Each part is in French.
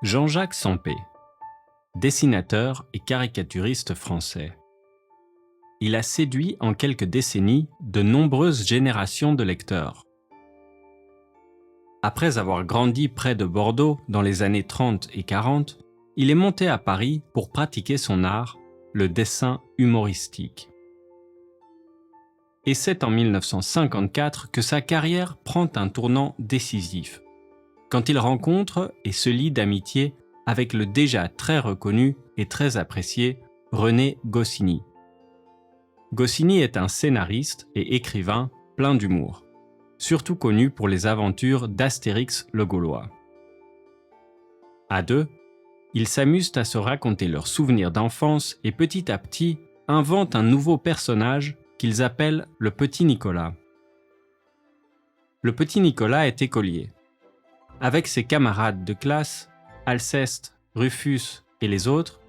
Jean-Jacques Sempé, dessinateur et caricaturiste français. Il a séduit en quelques décennies de nombreuses générations de lecteurs. Après avoir grandi près de Bordeaux dans les années 30 et 40, il est monté à Paris pour pratiquer son art, le dessin humoristique. Et c'est en 1954 que sa carrière prend un tournant décisif, quand il rencontre et se lie d'amitié avec le déjà très reconnu et très apprécié René Goscinny. Goscinny est un scénariste et écrivain plein d'humour, surtout connu pour les aventures d'Astérix le Gaulois. À deux, ils s'amusent à se raconter leurs souvenirs d'enfance et petit à petit inventent un nouveau personnage qu'ils appellent le Petit Nicolas. Le Petit Nicolas est écolier. Avec ses camarades de classe, Alceste, Rufus et les autres,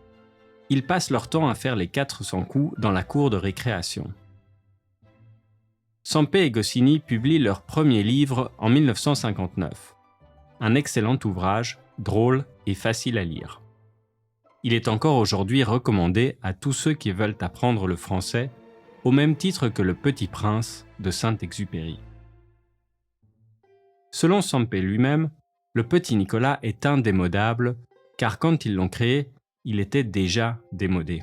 ils passent leur temps à faire les 400 coups dans la cour de récréation. Sempé et Goscinny publient leur premier livre en 1959. Un excellent ouvrage, drôle et facile à lire. Il est encore aujourd'hui recommandé à tous ceux qui veulent apprendre le français, au même titre que Le Petit Prince de Saint-Exupéry. Selon Sempé lui-même, le Petit Nicolas est indémodable, car quand ils l'ont créé, il était déjà démodé.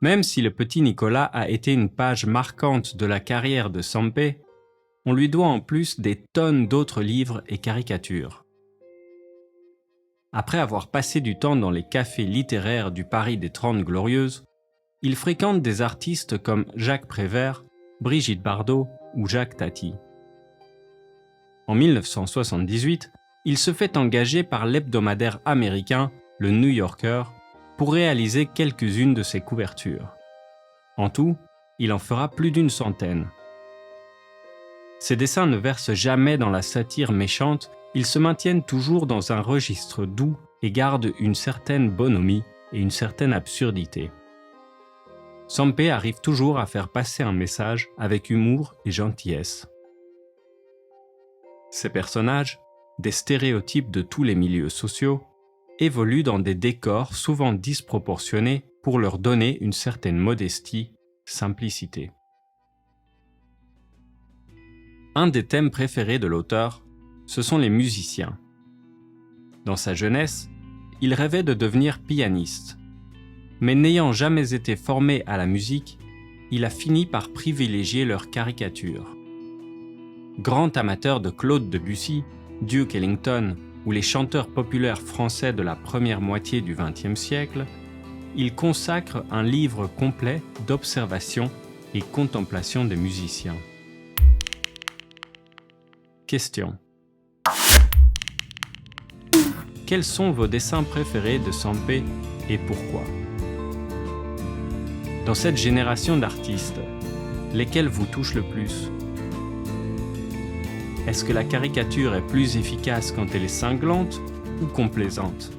Même si le Petit Nicolas a été une page marquante de la carrière de Sempé, on lui doit en plus des tonnes d'autres livres et caricatures. Après avoir passé du temps dans les cafés littéraires du Paris des 30 Glorieuses, il fréquente des artistes comme Jacques Prévert, Brigitte Bardot ou Jacques Tati. En 1978, il se fait engager par l'hebdomadaire américain, le New Yorker, pour réaliser quelques-unes de ses couvertures. En tout, il en fera plus d'une centaine. Ses dessins ne versent jamais dans la satire méchante, ils se maintiennent toujours dans un registre doux et gardent une certaine bonhomie et une certaine absurdité. Sempé arrive toujours à faire passer un message avec humour et gentillesse. Ces personnages, des stéréotypes de tous les milieux sociaux, évoluent dans des décors souvent disproportionnés pour leur donner une certaine modestie, simplicité. Un des thèmes préférés de l'auteur, ce sont les musiciens. Dans sa jeunesse, il rêvait de devenir pianiste, mais n'ayant jamais été formé à la musique, il a fini par privilégier leur caricature. Grand amateur de Claude Debussy, Duke Ellington ou les chanteurs populaires français de la première moitié du XXe siècle, il consacre un livre complet d'observation et contemplation des musiciens. Question. Quels sont vos dessins préférés de Sempé et pourquoi? Dans cette génération d'artistes, lesquels vous touchent le plus? Est-ce que la caricature est plus efficace quand elle est cinglante ou complaisante?